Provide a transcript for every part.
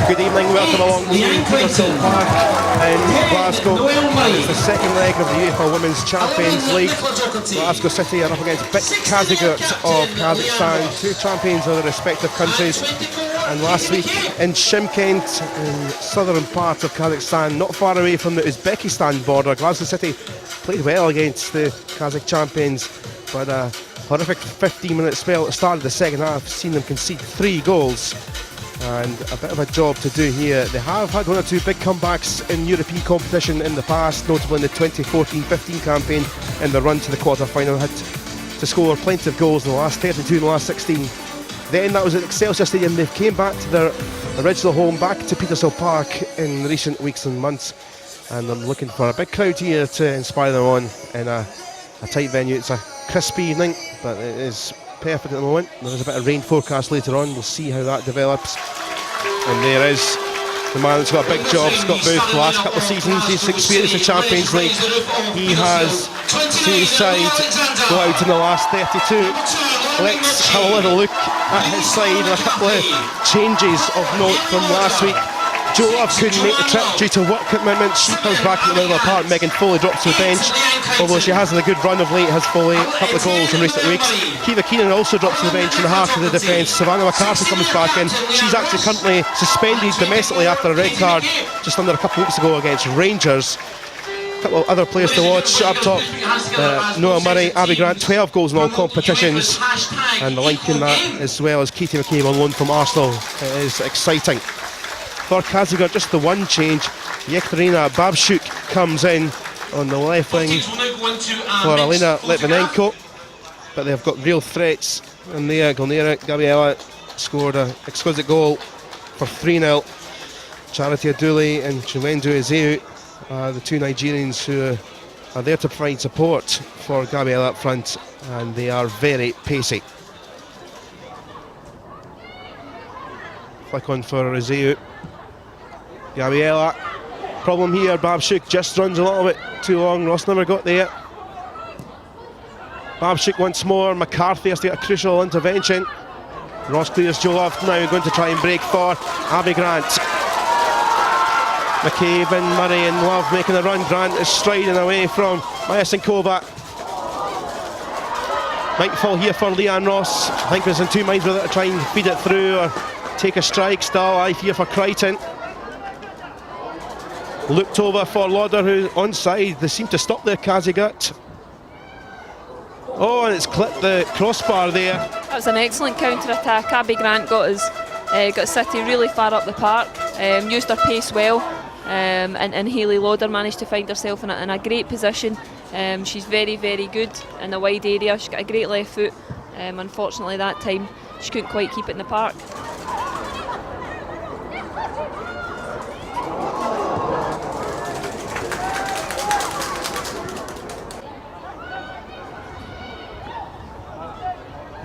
Good evening, welcome along to Petershill Park in Glasgow. It's the second leg of the Uefa Women's Champions League. Glasgow City are up against BIIK-Kazygurt of Kazakhstan, two champions of their respective countries. And last week in Shymkent, in the southern part of Kazakhstan, not far away from the Uzbekistan border, Glasgow City played well against the Kazakh champions, but a horrific 15-minute spell at the start of the second half, seen them concede 3 goals. And a bit of a job to do here. They have had 1 or 2 big comebacks in European competition in the past, notably in the 2014-15 campaign in the run to the quarter-final. Had to score plenty of goals in the last 32 in the last 16. Then that was at Excelsior Stadium. They've came back to their original home, back to Petershill Park in recent weeks and months, and I'm looking for a big crowd here to inspire them on in a tight venue. It's a crisp evening, but it is perfect at the moment. There is a bit of rain forecast later on. We'll see how that develops. And there is the man that's got a big job, Scott Booth. The last couple of seasons he's experienced the Champions League. He has seen his side go out in the last 32. Let's have a little look at his side and a couple of changes of note from last week. Jo Love couldn't make the trip due to work commitments. She comes back in the middle of the park. Megan Foley drops to the bench, although she has had a good run of late, has Foley, a couple of goals in recent weeks. Kiva Keenan also drops to the bench in the half of the defence. Savannah McCarthy comes back in. She's actually currently suspended domestically after a red card just under a couple of weeks ago against Rangers. A couple of other players to watch up top. Noah Murray, Abby Grant, 12 goals in all competitions, and the link in that as well as Katie McCabe on loan from Arsenal. It is exciting. For Kazygurt, just the one change. Yekaterina Babchuk comes in on the left wing for Alina Litvinenko, but they've got real threats in there. Gabriela scored an exquisite goal for 3-0. Charity Aduli and Chiwendu Ezeu, the two Nigerians who are there to provide support for Gabriela up front, and they are very pacey. Flick on for Ezeu. Gabriela, problem here, Babchuk just runs a little bit too long. Ross never got there. Babchuk once more, McCarthy has to get a crucial intervention. Ross clears Jo Love now, going to try and break for Abby Grant. McCabe and Murray and Love making a run. Grant is striding away from Myasinkova. Might fall here for Leanne Ross. I think there's in two minds whether to try and feed it through or take a strike. Still alive here for Crichton. Looked over for Lauder, who's onside. They seem to stop there, Kazygurt. Oh, and it's clipped the crossbar there. That was an excellent counter-attack. Abby Grant got City really far up the park, used her pace well, and Hayley Lauder managed to find herself in a great position. She's very, very good in the wide area. She's got a great left foot. Unfortunately, that time she couldn't quite keep it in the park.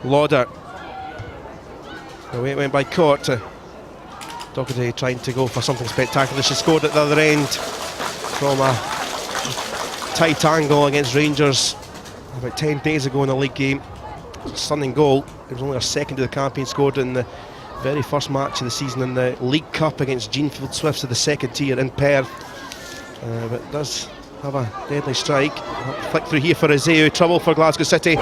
Lauder. Away it went by Court. Doherty trying to go for something spectacular. She scored at the other end from a tight angle against Rangers about 10 days ago in a league game. It was a stunning goal. It was only her second of the campaign, scored in the very first match of the season in the League Cup against Jeanfield Swifts of the second tier in Perth. But it does have a deadly strike. Flick through here for Ezeu, trouble for Glasgow City.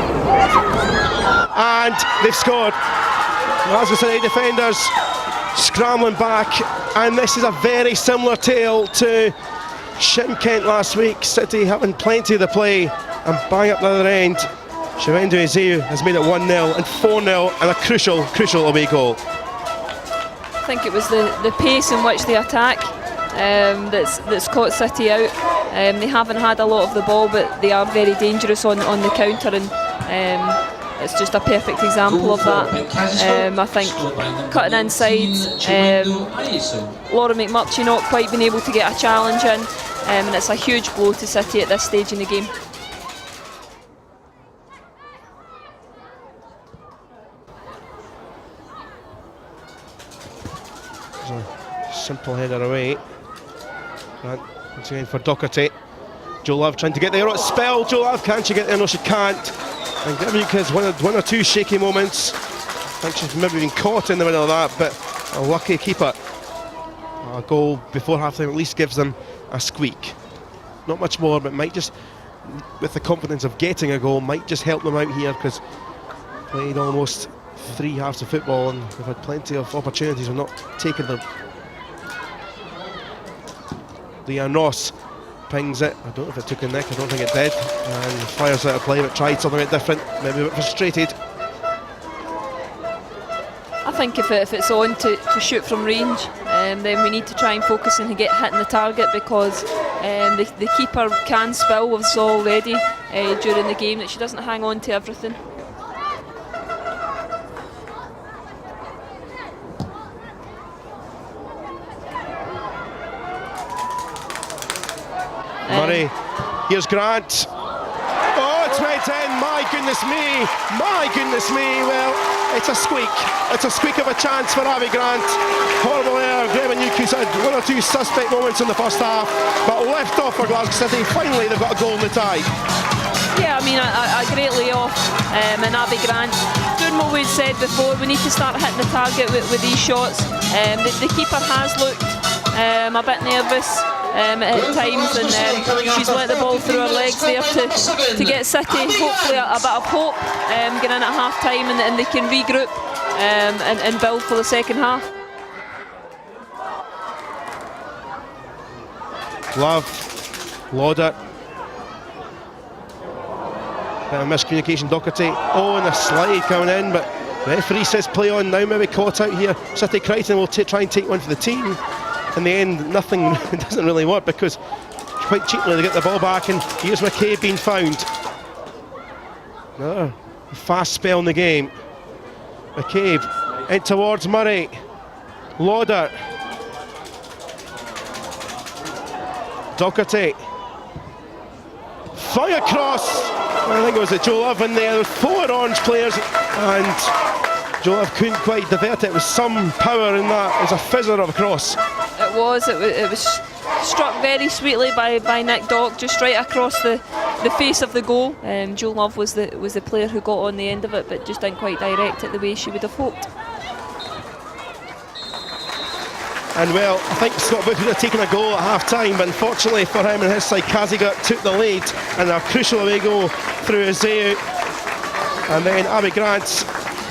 And they've scored. Glasgow City defenders scrambling back, and this is a very similar tale to Shymkent last week. City having plenty of the play and bang up the other end. Chiwendu Ezeu has made it 1-0 and 4-0 and a crucial away goal. I think it was the pace in which they attack that's caught City out. They haven't had a lot of the ball, but they are very dangerous on the counter, and it's just a perfect example of that. I think cutting inside, Laura McMurtry not quite been able to get a challenge in, and it's a huge blow to City at this stage in the game. Simple header away. And once again for Doherty. Jo Love trying to get there. Oh, it's spelled. Jo Love, can she get there? No, she can't. And Gavin has one or two shaky moments. I think she's maybe been caught in the middle of that, but A lucky keeper. A goal before half-time at least gives them a squeak. Not much more, but might just, with the confidence of getting a goal, might just help them out here, because played almost 3 halves of football and they've had plenty of opportunities, we've not taken them. Leanne Ross pings it. I don't know if it took a nick, I don't think it did, and fires out of play, but tried something a bit different, maybe a bit frustrated. I think if it's on to shoot from range, then we need to try and focus and get hitting the target, because the keeper can spill. We saw already during the game that she doesn't hang on to everything. Murray, here's Grant. Oh, it's right in, my goodness me, well, it's a squeak. It's a squeak of a chance for Abby Grant. Horrible error, Graham and Newcastle had 1 or 2 suspect moments in the first half, but left off for Glasgow City. Finally, they've got a goal in the tie. Yeah, I mean, a great layoff, and Abby Grant doing what we'd said before. We need to start hitting the target with these shots. The keeper has looked a bit nervous at times, and she's let the ball through her legs there to get City hopefully a bit of hope getting in at half time, and they can regroup and build for the second half. Love, Lauder. Bit of miscommunication, Doherty. Oh, and a slide coming in, but the referee says play on now, maybe caught out here. City Crichton will try and take one for the team. In the end, nothing doesn't really work, because quite cheaply they get the ball back, and here's McCabe being found. Another fast spell in the game. McCabe in towards Murray. Lauder. Doherty. Fire across. I think it was Joe Love in there. There were 4 Orange players, and Joe Love couldn't quite divert it. There was some power in that. It was a fizzer of a cross. It was struck very sweetly by Nick Dock, just right across the face of the goal. Joe Love was the player who got on the end of it, but just didn't quite direct it the way she would have hoped. And well, I think Scott Booth would have taken a goal at half-time, but unfortunately for him and his side, Kazygurt took the lead, and a crucial away goal through Azeu. And then Abby Grant's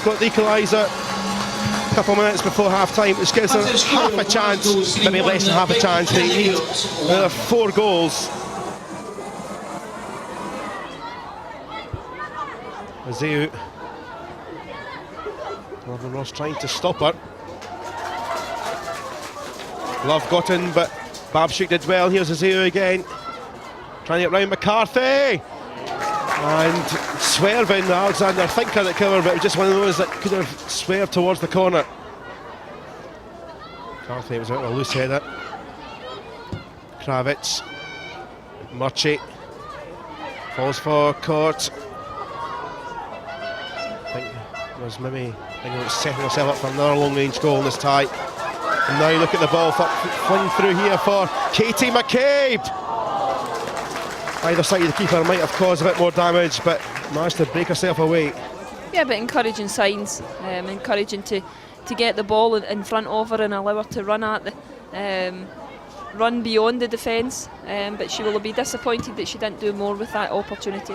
got the equaliser a couple of minutes before half-time, which gives her half a chance, maybe less than half a chance. They need another 4 goals. Azeu. Robin Ross trying to stop her. Love got in, but Babchuk did well. Here's Azeu again, trying to get round McCarthy, and swerving. Alexander Thinker that killed her, but it was just one of those that could have swerved towards the corner. McCarthy was out of a loose header. Kravitz, Murchie falls for Court. I think it was setting herself up for another long-range goal in this tie. And now look at the ball flung through here for Katie McCabe. Either side of the keeper might have caused a bit more damage, but managed to break herself away. Yeah, but encouraging signs, encouraging to get the ball in front of her and allow her to run at run beyond the defence. But she will be disappointed that she didn't do more with that opportunity.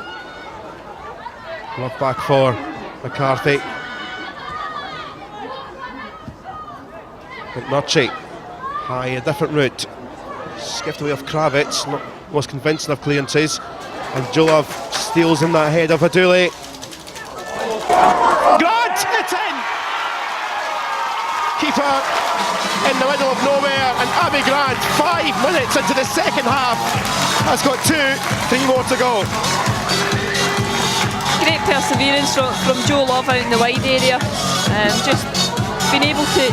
Love back for McCarthy. McNurchie, high, a different route. Skipped away off Kravitz, not most convincing of clearances. And Jolov steals in that head of Aduli. Grant, it's in! Keeper in the middle of nowhere, and Abby Grant, 5 minutes into the second half, has got 3 more to go. Great perseverance from Joe Love out in the wide area. Just being able to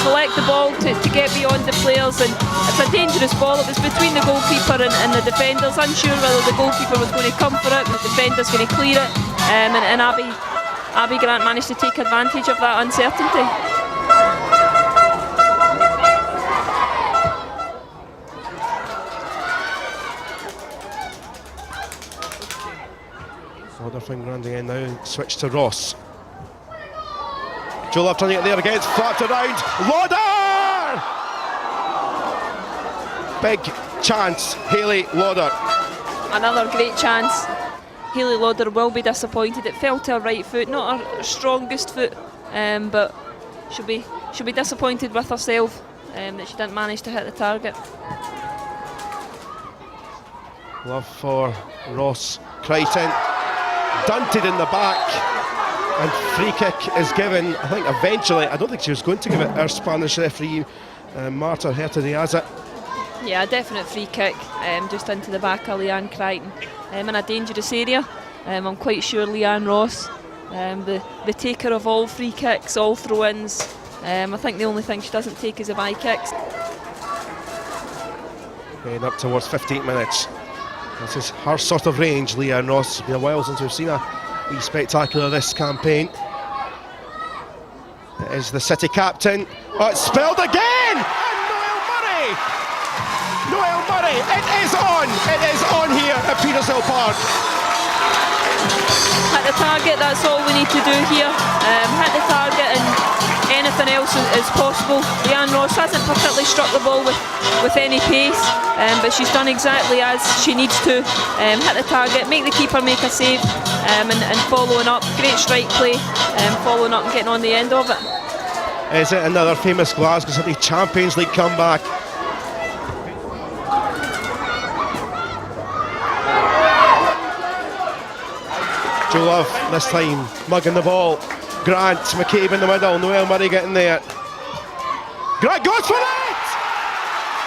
collect the ball to get beyond the players, and it's a dangerous ball. It was between the goalkeeper and the defenders, unsure whether the goalkeeper was going to come for it, the defender's going to clear it, and Abby Grant managed to take advantage of that uncertainty. Other thing running in now, switch to Ross. Joe Love trying to get there again, it's flapped around. Lauder! Big chance, Hayley Lauder. Another great chance. Hayley Lauder will be disappointed. It fell to her right foot, not her strongest foot, but she'll be disappointed with herself that she didn't manage to hit the target. Love for Ross Crichton. Dunted in the back, and free kick is given. I think eventually, I don't think she was going to give it, our Spanish referee, Marta Herta-Diaz. Yeah, a definite free kick, just into the back of Leanne Crichton, in a dangerous area. I'm quite sure Leanne Ross, the taker of all free kicks, all throw-ins. I think the only thing she doesn't take is the bye kicks. Heading up towards 15 minutes. This is her sort of range, Leanne Ross. It's been a while since we've seen a wee spectacular this campaign. It is the City captain. Oh, it's spilled again! And Noelle Murray, it is on here at Petershill Park. Hit the target, that's all we need to do here. Hit the target and anything else is possible. Leanne Ross hasn't particularly struck the ball with any pace, but she's done exactly as she needs to. Hit the target, make the keeper make a save, and following up. Great strike play, following up and getting on the end of it. Is it another famous Glasgow City Champions League comeback? Joe Love this time mugging the ball. Grant, McCabe in the middle, Noelle Murray getting there. Grant goes for it!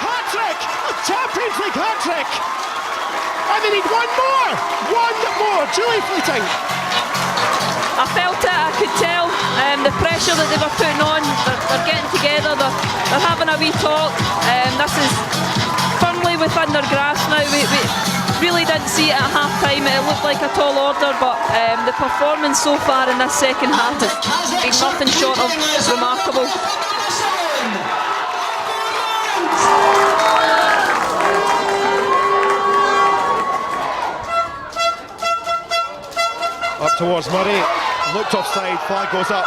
Hat-trick! A Champions League hat-trick! And they need one more! Julie Fleeting! I felt it, I could tell the pressure that they were putting on. They're getting together, they're having a wee talk. This is firmly within their grasp now. We really didn't see it at half time. It looked like a tall order, but the performance so far in this second half has been nothing short of remarkable. Up towards Murray, looked offside, flag goes up.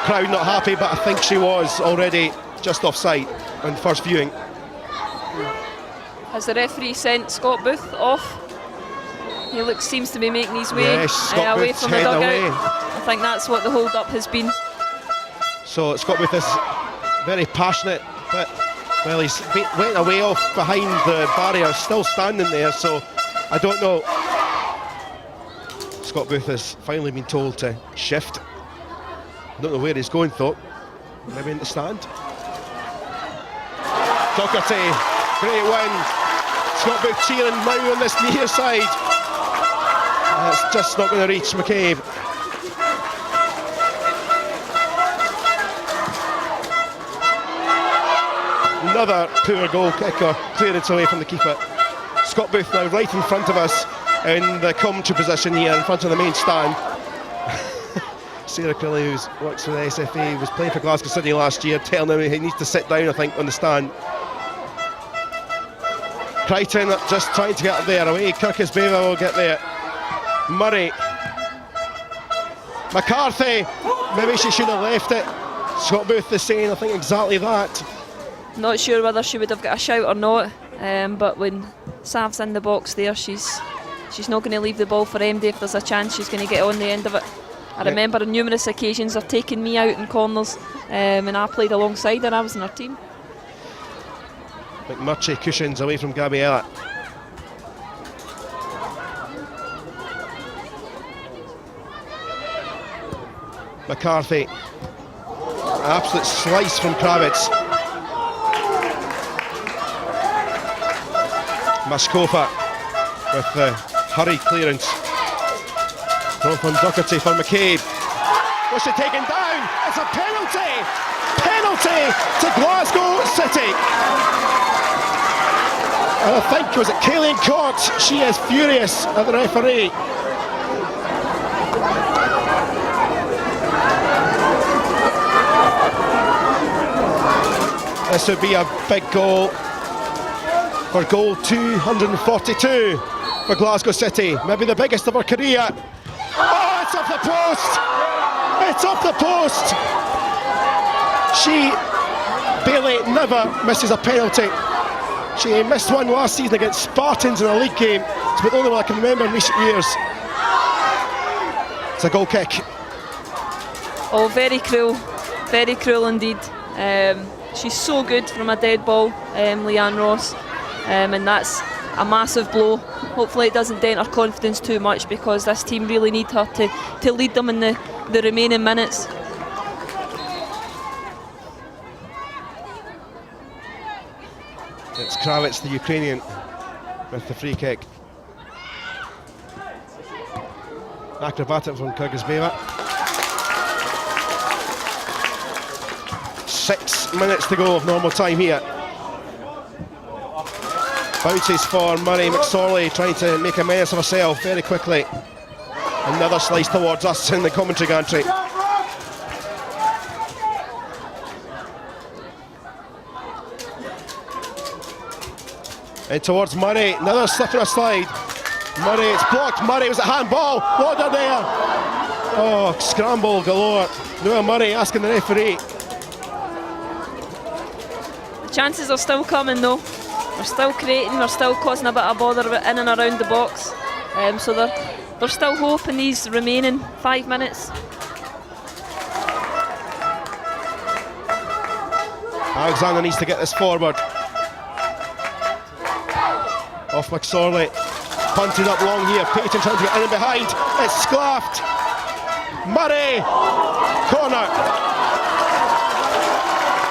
Crowd not happy, but I think she was already just offside on first viewing. Has the referee sent Scott Booth off? He seems to be making his way away from the dugout. I think that's what the hold-up has been. So Scott Booth is very passionate, but well, he's went away off behind the barrier, still standing there, so I don't know. Scott Booth has finally been told to shift. I don't know where he's going though. Maybe in the stand. Doherty, great win. Scott Booth cheering now on this near side. It's just not going to reach McCabe. Another poor goal kicker, clearance away from the keeper. Scott Booth now right in front of us in the commentary position here in front of the main stand. Sarah Crilley, who works for the SFA, was playing for Glasgow City last year, telling him he needs to sit down, I think, on the stand. Crichton just trying to get up there, away Kirkus Beva will get there. Murray. McCarthy, maybe she should have left it. Scott Booth is saying, I think, exactly that. Not sure whether she would have got a shout or not, but when Sav's in the box there, she's not going to leave the ball for MD if there's a chance she's going to get on the end of it. I remember on numerous occasions her taking me out in corners, and I played alongside her, I was in her team. McMurtry cushions away from Gabriella. McCarthy, an absolute slice from Kravitz. Maskova with the hurried clearance. Throw from Doherty for McCabe. Was she taken down? It's a penalty! Penalty to Glasgow City! And I think, was it Kaylin Court? She is furious at the referee. This would be a big goal for goal 242 for Glasgow City. Maybe the biggest of her career. Oh, it's off the post! It's up the post. She, Bailey, never misses a penalty. She missed one last season against Spartans in a league game. It's the only one I can remember in recent years. It's a goal kick. Oh, very cruel indeed. She's so good from a dead ball, Leanne Ross, and that's a massive blow. Hopefully it doesn't dent her confidence too much, because this team really need her to lead them in the remaining minutes. It's Kravitz, the Ukrainian, with the free kick. Acrobatic from Kyrgyzbeva. 6 minutes to go of normal time here. Bounces for Murray McSorley, trying to make a mess of herself very quickly. Another slice towards us in the commentary gantry. And towards Murray, another slip and a slide. Murray, it's blocked. Murray, was it handball? Water there. Oh, scramble galore. Noah Murray asking the referee. The chances are still coming though. They're still creating, they're still causing a bit of bother in and around the box. So there's still hope in these remaining 5 minutes. Alexander needs to get this forward. Off McSorley, punted up long here. Payton trying to get in and behind. It's Sclaft. Murray, corner.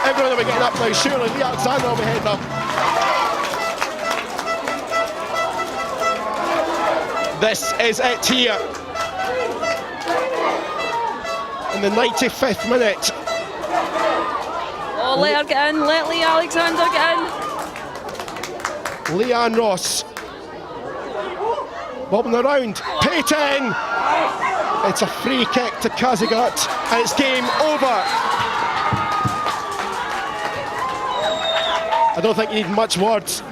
Everyone will be getting up now. Surely Lee Alexander will be heading up. This is it here. In the 95th minute. Oh, let her get in. Let Lee Alexander get in. Leanne Ross bobbing around. Payton! It's a free kick to Kazygurt, and it's game over. I don't think you need much words.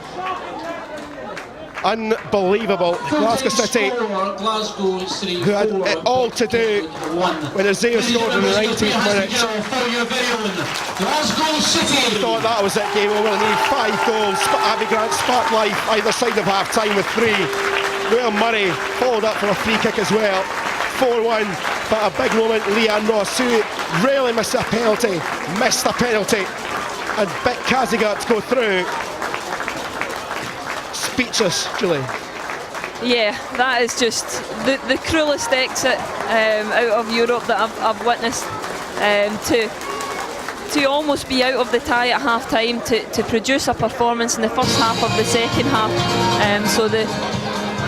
Unbelievable. Glasgow City, who had it all to do when Azea scored in the 19th minute. Thought that was it, game over. They need 5 goals. Abby Grant sparked life either side of half time with 3. Will Murray followed up for a free kick as well. 4-1, but a big moment. Leanne Ross, who rarely missed a penalty, missed a penalty, and BIIK-Kazygurt go through. Speechless, Julie. Yeah, that is just the cruelest exit out of Europe that I've witnessed. To almost be out of the tie at half time, to produce a performance in the first half of the second half. So the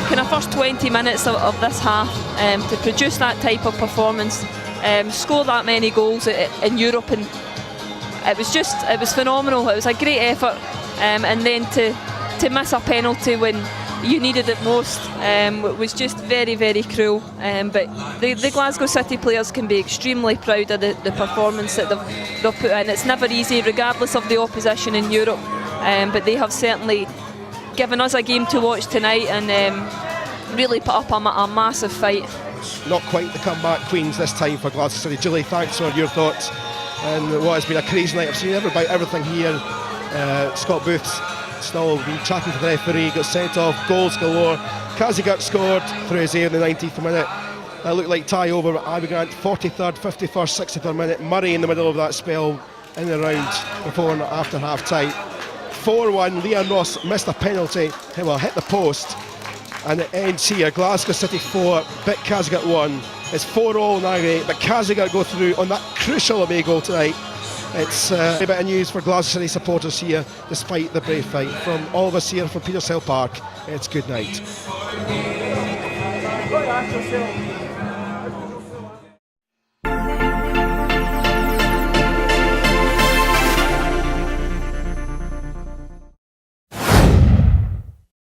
kind of first 20 minutes of this half, to produce that type of performance, score that many goals in Europe, and it was phenomenal. It was a great effort, and then to miss a penalty when you needed it most was just very, very cruel. But the Glasgow City players can be extremely proud of the performance that they've put in. It's never easy, regardless of the opposition in Europe, but they have certainly given us a game to watch tonight, and really put up a massive fight. Not quite the comeback queens this time for Glasgow City. Julie, thanks for your thoughts and what has been a crazy night. I've seen about everything here. Scott Booth's still been chatting to the referee, got sent off, goals galore. Kazygurt scored through his air in the 19th minute. That looked like tie over, but Ivy Grant 43rd, 51st, 63rd minute. Murray in the middle of that spell, in and around before and after half time. 4-1, Leanne Ross missed a penalty, well, hit the post, and it ends here. Glasgow City 4, BIIK-Kazygurt 1. It's 4-all now, but Kazygurt go through on that crucial away goal tonight. It's a bit of news for Glasgow City supporters here, despite the brave fight. From all of us here from Petershill Park, it's good night.